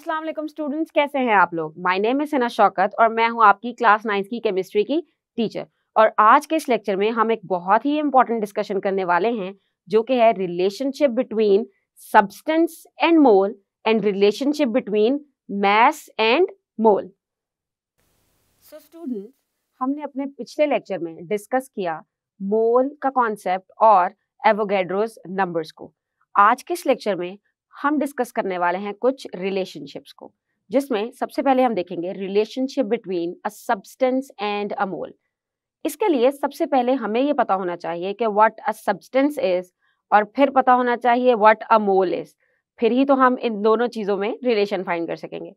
अस्सलाम वालेकुम स्टूडेंट्स, कैसे हैं आप लोग। My name is Hina Shaukat और मैं हूं आपकी क्लास 9 की केमिस्ट्री की टीचर। और आज के इस लेक्चर में हम एक बहुत ही इंपॉर्टेंट डिस्कशन करने वाले हैं जो कि है relationship between substance and mole and relationship between mass and mole. So students, हमने अपने पिछले लेक्चर में डिस्कस किया मोल का कॉन्सेप्ट और एवोगैड्रोस नंबर्स को। आज के इस लेक्चर में हम डिस्कस करने वाले हैं कुछ रिलेशनशिप्स को, जिसमें सबसे पहले हम देखेंगे relationship between a substance and a mole. इसके लिए सबसे पहले हमें ये पता होना चाहिए कि व्हाट अ सब्सटेंस इज और फिर पता होना चाहिए व्हाट अ मोल इज। फिर ही तो हम इन दोनों चीजों में रिलेशन फाइंड कर सकेंगे।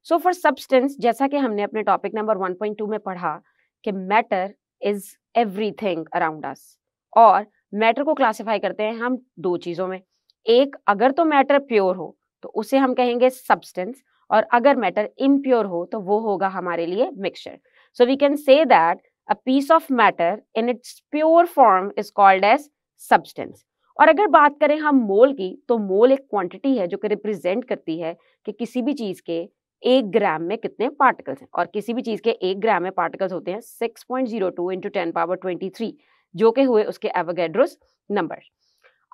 सो फॉर सब्सटेंस, जैसा कि हमने अपने टॉपिक नंबर 1.2 में पढ़ा कि मैटर इज एवरीथिंग अराउंड अस, और मैटर को क्लासिफाई करते हैं हम दो चीजों में। एक, अगर तो मैटर प्योर हो तो उसे हम कहेंगे सब्सटेंस, और अगर मैटर इम्प्योर हो तो वो होगा हमारे लिए mixture. So we can say that a piece of matter in its pure form is called as substance. और अगर बात करें हम मोल की, तो मोल एक क्वांटिटी है जो कि रिप्रेजेंट करती है कि किसी भी चीज के 1 ग्राम में कितने पार्टिकल्स हैं, और किसी भी चीज के 1 ग्राम में पार्टिकल्स होते हैं 6.02 इंटू 10⁻23, जो कि हुए उसके एवोगैड्रोस नंबर।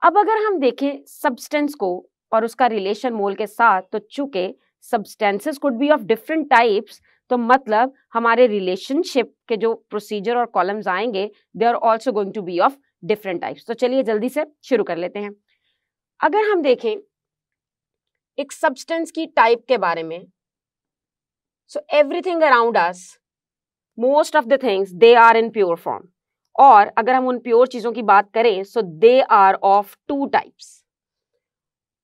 अब अगर हम देखें सब्सटेंस को और उसका रिलेशन मोल के साथ, तो चूंकि substances could be of different types, तो मतलब हमारे रिलेशनशिप के जो प्रोसीजर और कॉलम्स आएंगे they are also going to be of different types. तो चलिए जल्दी से शुरू कर लेते हैं। अगर हम देखें एक सब्सटेंस की टाइप के बारे में, so everything around us, most of the things they are in pure form. और अगर हम उन प्योर चीजों की बात करें, so they are of two types.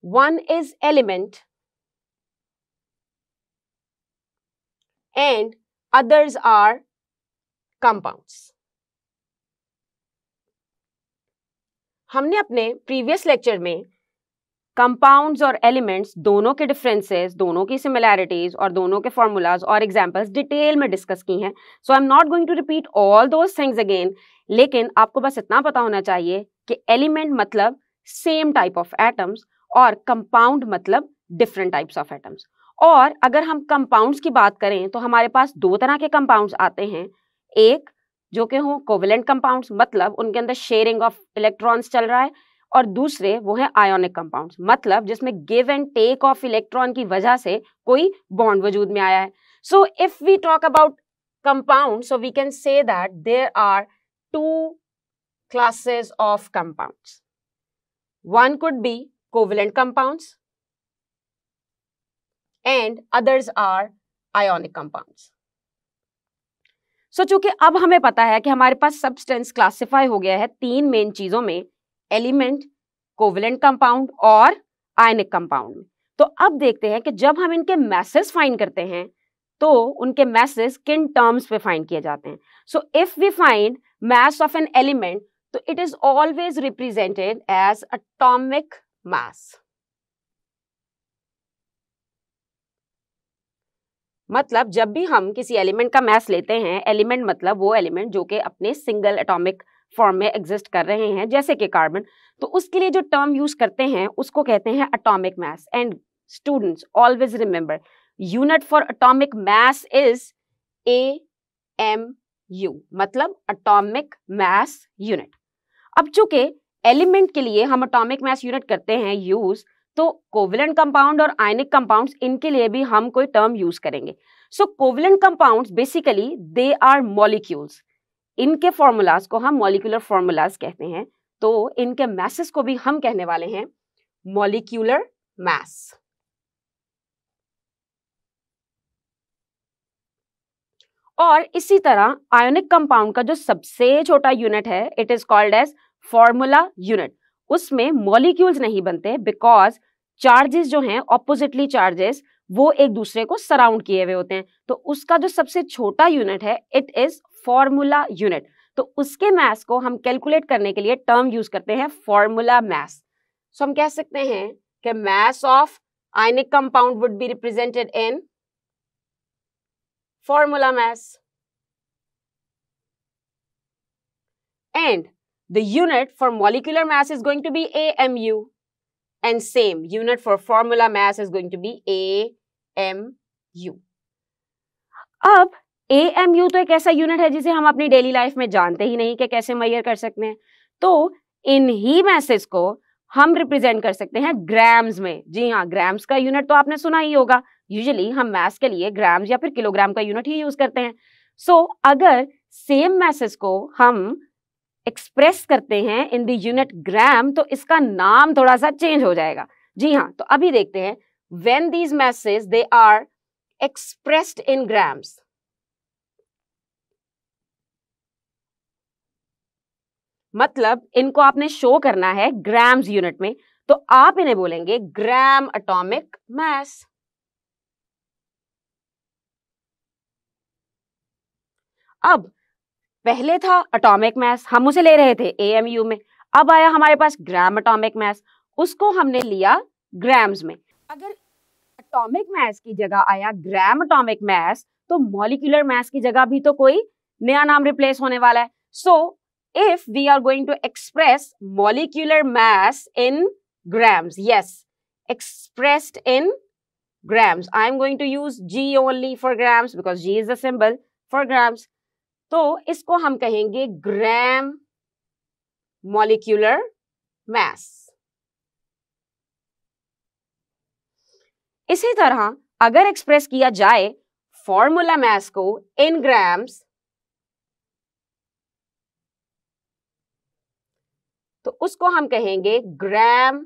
One is element and others are compounds. हमने अपने प्रीवियस लेक्चर में कंपाउंड्स और एलिमेंट्स दोनों के डिफरेंसेस, दोनों की सिमिलैरिटीज और दोनों के फॉर्मूलाज और एग्जांपल्स डिटेल में डिस्कस की हैं। So I am not going to repeat all those things again, लेकिन आपको बस इतना पता होना चाहिए कि एलिमेंट मतलब सेम टाइप ऑफ एटम्स और कंपाउंड मतलब डिफरेंट टाइप्स ऑफ एटम्स। और अगर हम कंपाउंड्स की बात करें तो हमारे पास दो तरह के कंपाउंड्स आते हैं। एक जो कि हो कोवेलेंट कंपाउंड्स, मतलब उनके अंदर शेयरिंग ऑफ इलेक्ट्रॉन्स चल रहा है, और दूसरे वो है आयोनिक कंपाउंड्स, मतलब जिसमें give and take of electron की वजह से कोई बॉन्ड वजूद में आया है। So if we talk about compound, so we can say that there are two classes of compounds. One could be covalent compounds and others are ionic compounds. So चूंकि अब हमें पता है कि हमारे पास सब्सटेंस क्लासिफाई हो गया है तीन मेन चीजों में, एलिमेंट, कोवेलेंट कंपाउंड और आयनिक कंपाउंड में, तो अब देखते हैं कि जब हम इनके मैसेस फाइंड करते हैं तो उनके मैसेस किन टर्म्स पे फाइंड किए जाते हैं। So if we find mass of an element, so it is always represented as atomic mass. मतलब जब भी हम किसी एलिमेंट का मास लेते हैं, एलिमेंट मतलब वो एलिमेंट जो कि अपने सिंगल एटॉमिक फॉर्म में एग्जिस्ट कर रहे हैं, जैसे कि कार्बन, तो उसके लिए जो टर्म यूज करते हैं उसको कहते हैं atomic mass. And students always remember, unit for atomic mass is AMU, मतलब एटॉमिक मास यूनिट। अब चूंकि एलिमेंट के लिए हम एटॉमिक मास यूनिट करते हैं यूज, तो कोवेलेंट कंपाउंड और आयनिक कंपाउंड्स, इनके लिए भी हम कोई टर्म यूज करेंगे। So covalent compounds basically they are molecules, इनके फॉर्मूलाज को हम मॉलिक्यूलर फॉर्मूलाज कहते हैं, तो इनके मैसेस को भी हम कहने वाले हैं मॉलिक्यूलर मास। और इसी तरह आयोनिक कंपाउंड का जो सबसे छोटा यूनिट है, it is called as formula unit. उसमें मॉलिक्यूल्स नहीं बनते बिकॉज चार्जेस जो हैं, ऑपोजिटली चार्जेस, वो एक दूसरे को सराउंड किए हुए होते हैं। तो उसका जो सबसे छोटा यूनिट है, इट इज फॉर्मूला यूनिट। तो उसके मास को हम कैलकुलेट करने के लिए टर्म यूज करते हैं फॉर्मूला मास। सो हम कह सकते हैं कि mass of ionic compound would be represented in formula mass, and the unit for molecular mass is going to be AMU, and same unit for formula mass is going to be AMU। अब AMU तो एक ऐसा unit है जिसे हम अपनी daily life में जानते ही नहीं कि कैसे मेजर कर सकते हैं, तो इन्हीं मैसेज को हम रिप्रेजेंट कर सकते हैं ग्राम्स में। जी हाँ, ग्राम्स का यूनिट तो आपने सुना ही होगा। यूजुअली हम मैथ्स के लिए ग्राम्स या फिर किलोग्राम का यूनिट ही यूज करते हैं। सो अगर सेम मैसेज को हम एक्सप्रेस करते हैं इन द यूनिट ग्राम, तो इसका नाम थोड़ा सा चेंज हो जाएगा। जी हाँ, तो अभी देखते हैं, when these masses they are expressed in grams, मतलब इनको आपने शो करना है ग्राम्स यूनिट में, तो आप इन्हें बोलेंगे ग्राम एटॉमिक मास। अब पहले था एटॉमिक मास, हम उसे ले रहे थे AMU में। अब आया हमारे पास ग्राम एटॉमिक मास, उसको हमने लिया ग्राम्स में। अगर एटॉमिक मास की जगह आया ग्राम एटॉमिक मास, तो मॉलिक्यूलर मास की जगह भी तो कोई नया नाम रिप्लेस होने वाला है। सो if we are going to express molecular mass in grams, yes, expressed in grams, I am going to use G only for grams because G is the symbol for grams. तो इसको हम कहेंगे ग्राम molecular मास। इसी तरह अगर express किया जाए formula mass को इन ग्राम्स, तो उसको हम कहेंगे gram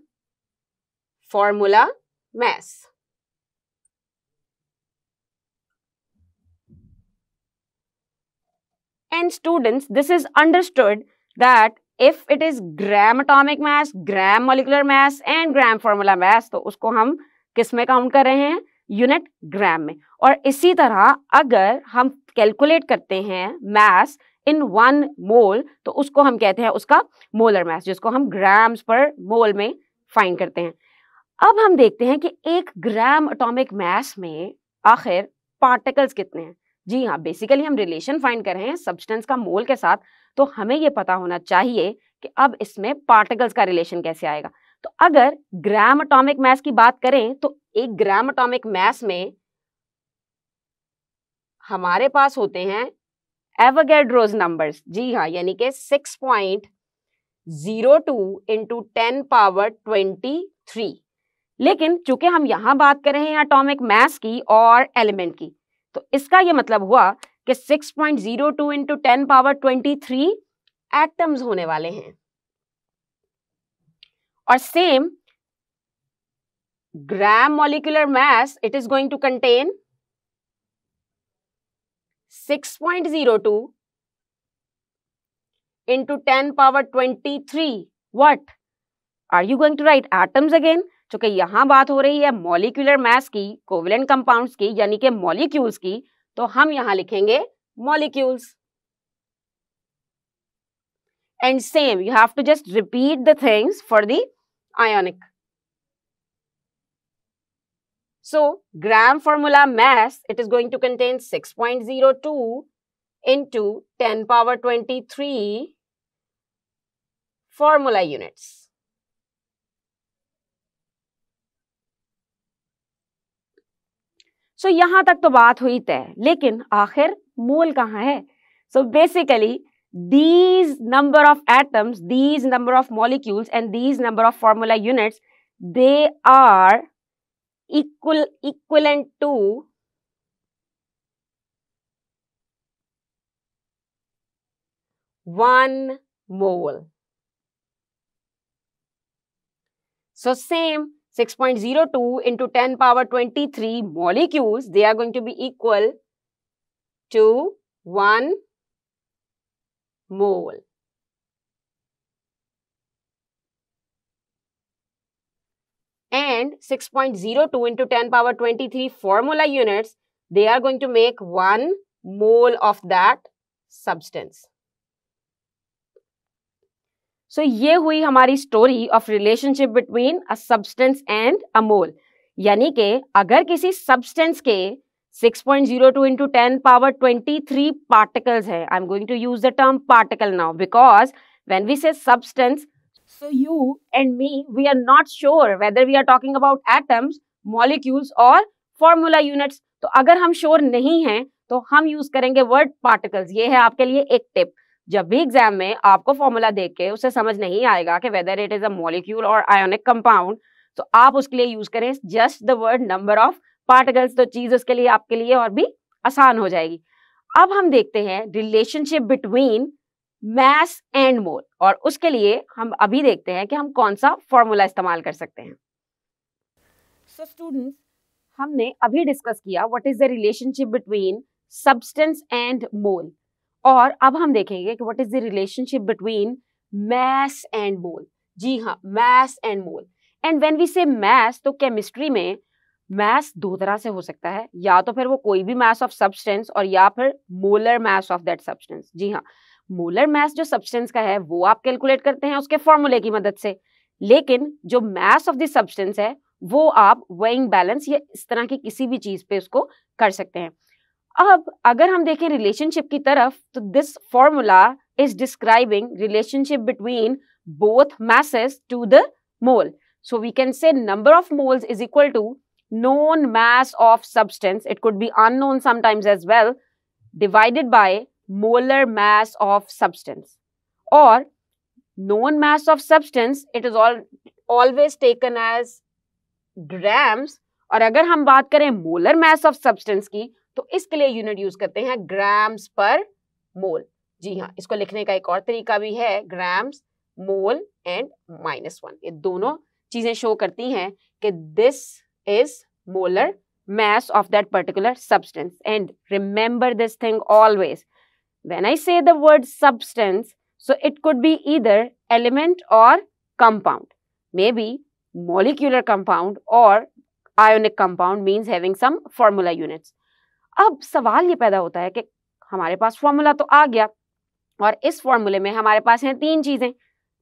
formula mass. And students, this is understood that if it is gram atomic mass, gram molecular mass and gram formula mass, तो उसको हम किस में काउंट कर रहे हैं? यूनिट ग्राम में। और इसी तरह अगर हम कैलकुलेट करते हैं मास इन 1 मोल, तो उसको हम कहते हैं उसका मोलर मास, जिसको हम ग्राम्स पर मोल में फाइंड करते हैं। अब हम देखते हैं कि 1 ग्राम एटॉमिक मास में आखिर पार्टिकल्स कितने हैं। जी हाँ, बेसिकली हम रिलेशन फाइंड कर रहे हैं सब्सटेंस का मोल के साथ, तो हमें ये पता होना चाहिए कि अब इसमें पार्टिकल्स का रिलेशन कैसे आएगा। तो अगर ग्राम एटॉमिक मास की बात करें, तो 1 ग्राम एटॉमिक मास में हमारे पास होते हैं एवोगैड्रोस नंबर्स। जी हाँ, यानी कि 6.02 इंटू 10 पावर 23। लेकिन चूंकि हम यहां बात कर रहे हैं एटॉमिक मास की और एलिमेंट की, तो इसका यह मतलब हुआ कि 6.02 इंटू 10 पावर 23 एटम्स होने वाले हैं। और same gram molecular mass, it is going to contain 6.02 into 10 power 23. What? Are you going to write atoms again? चूंकि यहां बात हो रही है मॉलिक्यूलर मास की, कोवेलेंट कंपाउंड्स की, यानी कि मॉलिक्यूल्स की, तो हम यहां लिखेंगे molecules. And same, you have to just repeat the things for the ionic. So, gram formula mass, it is going to contain 6.02 into 10 power 23 formula units. So, यहां तक तो बात हुई तय, लेकिन आखिर मोल कहां है? So, basically, these number of atoms, these number of molecules and these number of formula units, they are equivalent to 1 mole. So same 6.02 into 10 power 23 molecules, they are going to be equal to 1 mole. And 6.02 into 10 power 23 formula units, they are going to make 1 mole of that substance. So ये हुई हमारी story of relationship between a substance and a mole. यानी कि अगर किसी substance के 6.02 into 10 power 23 particles है, I'm going to use the term particle now because when we say substance, so you and me, we are not sure whether we are talking about atoms, molecules or formula units. तो अगर हम sure नहीं हैं तो हम use करेंगे word particles. ये है आपके लिए एक टिप। जब भी एग्जाम में आपको फॉर्मूला देख के उसे समझ नहीं आएगा कि whether it is a molecule और आयोनिक कंपाउंड, तो आप उसके लिए यूज करें just the word number of particles. तो चीज उसके लिए आपके लिए और भी आसान हो जाएगी। अब हम देखते हैं relationship between mass and mole, और उसके लिए हम अभी देखते हैं कि हम कौन सा फॉर्मूला इस्तेमाल कर सकते हैं। सो स्टूडेंट्स, हमने अभी डिस्कस किया what is the relationship between substance and mole, और अब हम देखेंगे कि what is the relationship between mass and mole. जी हाँ, mass and mole. And when we say mass, तो केमिस्ट्री में मास दो तरह से हो सकता है, या तो फिर वो कोई भी मास ऑफ सब्सटेंस और या फिर molar mass of that substance. जी हाँ, मोलर मास जो सब्सटेंस का है वो आप कैलकुलेट करते हैं उसके फॉर्मूले की मदद से, लेकिन जो मास ऑफ द सब्सटेंस है वो आप वेइंग बैलेंस या इस तरह की किसी भी चीज पे उसको कर सकते हैं। अब अगर हम देखें रिलेशनशिप की तरफ, तो this formula is describing relationship between both masses to the mole. So we can say number of moles is equal to known mass of substance, it could be unknown sometimes as well, divided by molar mass of substance. Or known mass of substance, it is always taken as grams, और अगर हम बात करें molar mass of substance की, तो इसके लिए unit use करते हैं ग्राम्स पर मोल। जी हाँ, इसको लिखने का एक और तरीका भी है, ग्राम्स, मोल एंड -1। ये दोनों चीजें शो करती हैं कि this is molar mass of that particular substance. And remember this thing always. When I say the word substance, so it could be either element or compound. Maybe molecular compound or ionic compound means having some formula units. अब सवाल ये पैदा होता है कि हमारे पास formula तो आ गया, और इस फॉर्मूले में हमारे पास हैं तीन चीजें,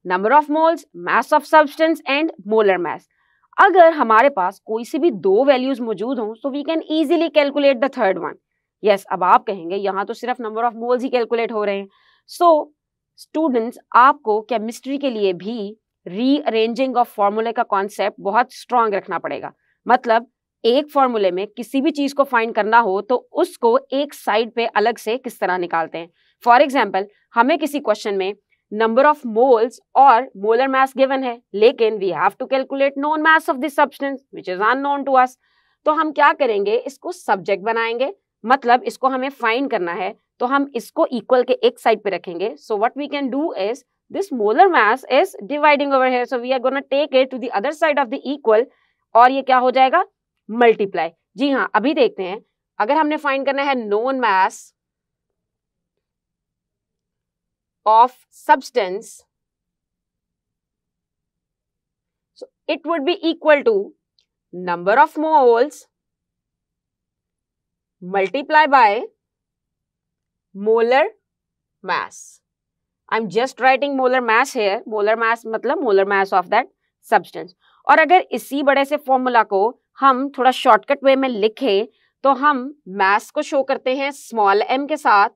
number of moles, mass of substance and molar mass. अगर हमारे पास कोई सी भी दो वैल्यूज मौजूद हों, so we can easily calculate the third one. Yes, अब आप कहेंगे यहाँ तो सिर्फ नंबर ऑफ मोल्स ही कैलकुलेट हो रहे हैं। सो स्टूडेंट्स, आपको केमिस्ट्री के लिए भी रीअरेंजिंग ऑफ फॉर्मूले का कॉन्सेप्ट बहुत स्ट्रांग रखना पड़ेगा। मतलब एक फॉर्मूले में किसी भी चीज को फाइंड करना हो तो उसको एक साइड पे अलग से किस तरह निकालते हैं। फॉर एग्जाम्पल, हमें किसी क्वेश्चन में नंबर ऑफ मोल्स और मोलर मास गिवन है, लेकिन we have to calculate known mass of this substance which is unknown to us. तो हम क्या करेंगे, इसको सब्जेक्ट बनाएंगे, मतलब इसको हमें फाइंड करना है तो हम इसको इक्वल के एक साइड पे रखेंगे। So what we can do is this molar mass is dividing over here, so we are gonna take it to the other side of the equal, और ये क्या हो जाएगा, मल्टीप्लाई। जी हाँ, अभी देखते हैं, अगर हमने फाइंड करना है known mass of substance, so it would be equal to number of moles multiply by molar mass. I'm just writing molar mass here. Molar mass मतलब molar mass of that substance. और अगर इसी बड़े से formula को हम थोड़ा shortcut way में लिखें तो हम mass को शो करते हैं स्मॉल m के साथ,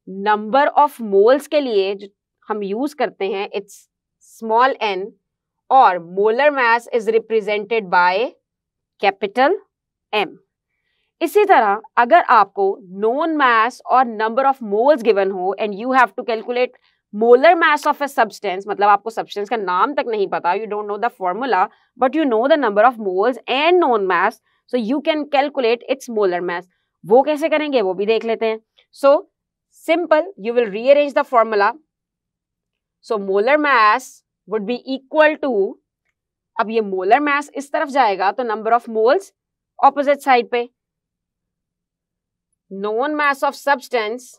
नंबर ऑफ मोल्स के लिए जो हम यूज करते हैं इट्स स्मॉल n, और molar mass is represented by capital M। इसी तरह अगर आपको नोन मास और नंबर ऑफ मोल्स गिवन हो and you have to calculate molar mass of a substance, मतलब आपको सब्सटेंस का नाम तक नहीं पता, you don't know the formula but you know the number of moles and known mass, so you can calculate its molar mass. वो कैसे करेंगे वो भी देख लेते हैं। सो simple, you will rearrange the formula. So molar mass would be equal to, अब ये molar mass इस तरफ जाएगा तो number of moles opposite side पे, known mass of substance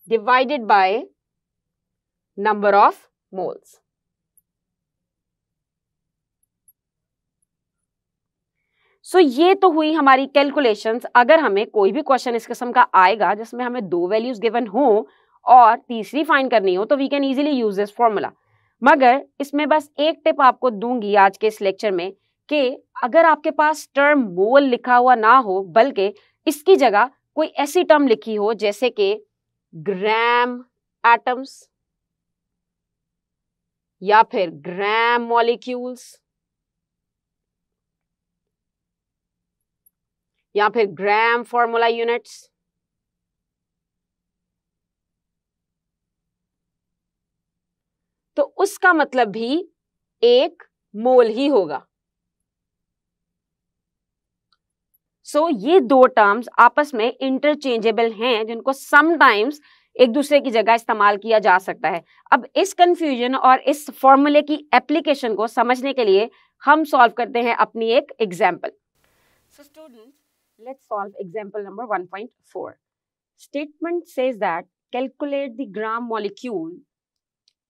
divided by number of moles. सो ये तो हुई हमारी कैलकुलेशंस। अगर हमें कोई भी क्वेश्चन इस किस्म का आएगा जिसमें हमें दो वैल्यूज गिवन हो और तीसरी फाइंड करनी हो, तो we can easily use this formula. मगर इसमें बस एक टिप आपको दूंगी आज के इस लेक्चर में कि अगर आपके पास टर्म मोल लिखा हुआ ना हो, बल्कि इसकी जगह कोई ऐसी टर्म लिखी हो जैसे कि ग्राम एटम्स, या फिर ग्राम मॉलिक्यूल्स या फिर ग्राम फॉर्मूला यूनिट्स। तो उसका मतलब भी एक मोल ही होगा। सो ये दो टर्म्स आपस में इंटरचेंजेबल हैं, जिनको समटाइम्स एक दूसरे की जगह इस्तेमाल किया जा सकता है। अब इस कंफ्यूजन और इस फॉर्मूले की एप्लीकेशन को समझने के लिए हम सॉल्व करते हैं अपनी एक example. So students, let's solve example number 1.4। Statement says that calculate the gram molecule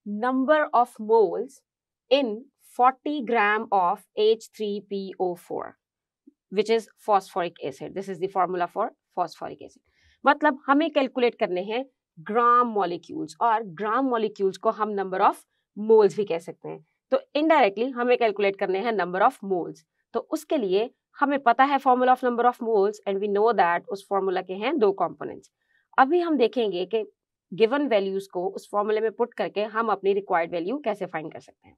number of moles in 40 gram of H3PO4 which is phosphoric acid. This is the formula for phosphoric acid. मतलब हमें calculate करने हैं ग्राम molecules, और ग्राम molecules को हम number of moles भी कह सकते हैं। तो इनडायरेक्टली हमें कैलकुलेट करने हैं नंबर ऑफ मोल्स। तो उसके लिए हमें पता है formula of number of moles and we know that उस फॉर्मूला के हैं दो कंपोनेंट्स। अभी हम देखेंगे कि गिवन वैल्यूज को उस फॉर्मूले में पुट करके हम अपनी रिक्वायर्ड वैल्यू कैसे फाइंड कर सकते हैं।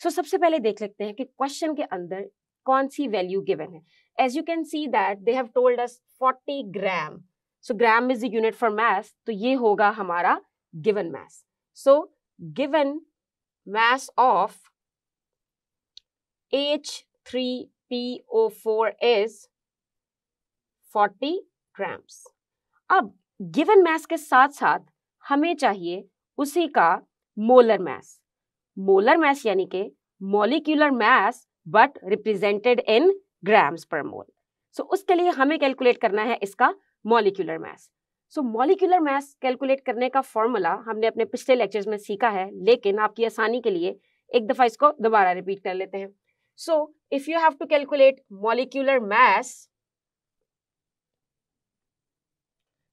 सो सबसे पहले देख लेते हैं कि क्वेश्चन के अंदर कौन सी वैल्यू गिवन है। As you can see that they have told us 40 gram. So gram is the unit for mass, तो ये होगा हमारा given mass. So given mass of H3PO4 is 40 grams। अब गिवन मास के साथ साथ हमें चाहिए उसी का मोलर मास। मोलर मास यानी कि molecular mass but represented in grams पर मोल। सो उसके लिए हमें कैलकुलेट करना है इसका मॉलिक्यूलर मास। सो मॉलिक्यूलर मास कैलकुलेट करने का फॉर्मूला हमने अपने पिछले लेक्चर्स में सीखा है, लेकिन आपकी आसानी के लिए एक दफा इसको दोबारा रिपीट कर लेते हैं। So if you have to calculate molecular mass,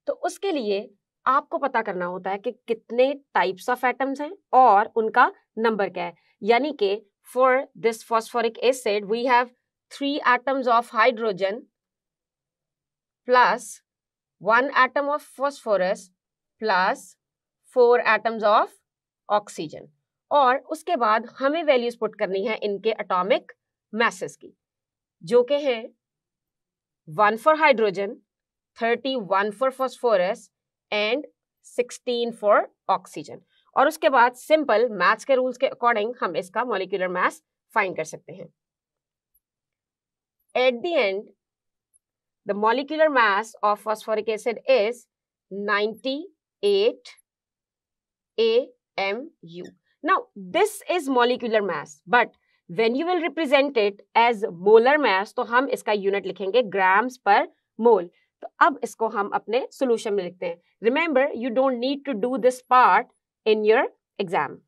तो उसके लिए आपको पता करना होता है कि कितने टाइप्स ऑफ एटम्स हैं और उनका नंबर क्या है। यानी कि for this phosphoric acid we have 3 atoms of hydrogen plus 1 atom of phosphorus plus 4 atoms of oxygen. और उसके बाद हमें वैल्यूज पुट करनी है इनके एटॉमिक मैसेस की, जो कि हैं 1 for hydrogen, 31 for phosphorus and 16 for oxygen. और उसके बाद सिंपल मैथ्स के रूल्स के अकॉर्डिंग हम इसका मॉलिक्यूलर मास फाइंड कर सकते हैं। At the end the molecular mass of phosphoric acid is 98 AMU। Now this is molecular mass, but when you will represent it as molar mass, तो हम इसका यूनिट लिखेंगे ग्राम्स पर मोल। तो अब इसको हम अपने सॉल्यूशन में लिखते हैं। Remember, you don't need to do this part in your exam.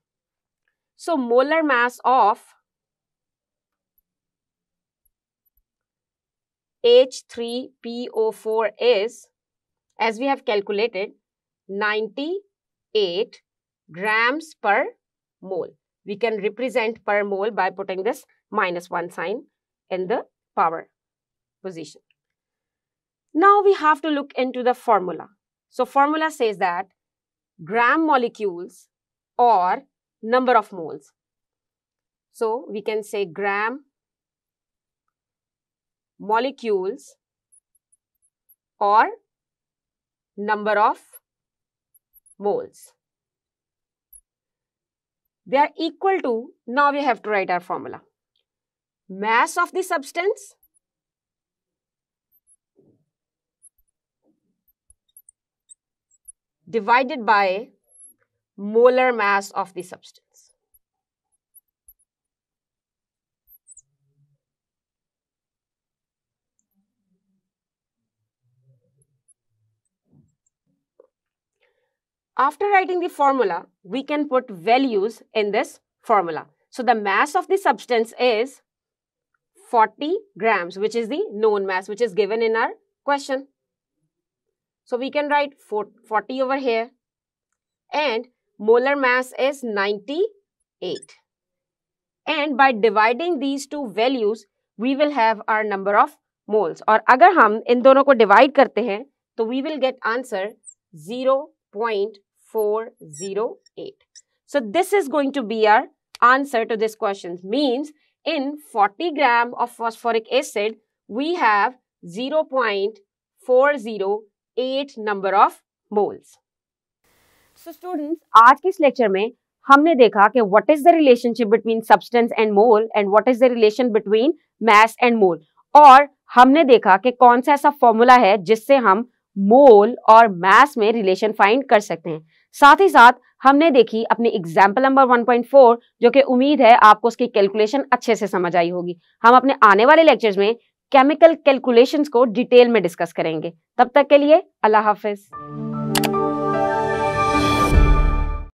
So molar mass of H3PO4 is, as we have calculated, 98 grams per mole. We can represent per mole by putting this -1 sign in the power position. Now we have to look into the formula. So formula says that gram molecules or number of moles. So we can say gram molecules or number of moles. They are equal to, now we have to write our formula. Mass of the substance divided by molar mass of the substance. After writing the formula, we can put values in this formula. So the mass of the substance is 40 grams, which is the known mass, which is given in our question. So we can write 40 over here, and molar mass is 98. And by dividing these two values, we will have our number of moles. और अगर हम इन दोनों को divide करते हैं, तो we will get answer 0.408. So this is going to be our answer to this question. Means in 40 gram of phosphoric acid, we have 0.408 number of moles. So students, आज के इस लेक्चर में हमने देखा कि what is the relationship between substance and mole and what is the relation between mass and mole. और हमने देखा कि कौन सा ऐसा फॉर्मूला है जिससे हम मोल और मास में रिलेशन फाइंड कर सकते हैं. साथ ही साथ हमने देखी अपनी एग्जाम्पल नंबर 1.4 जो कि उम्मीद है आपको उसकी कैलकुलेशन अच्छे से समझ आई होगी. हम अपने आने वाले लेक्चर्स में केमिकल कैलकुलेशंस को डिटेल में डिस्कस करेंगे. तब तक के लिए अल्लाह हाफिज.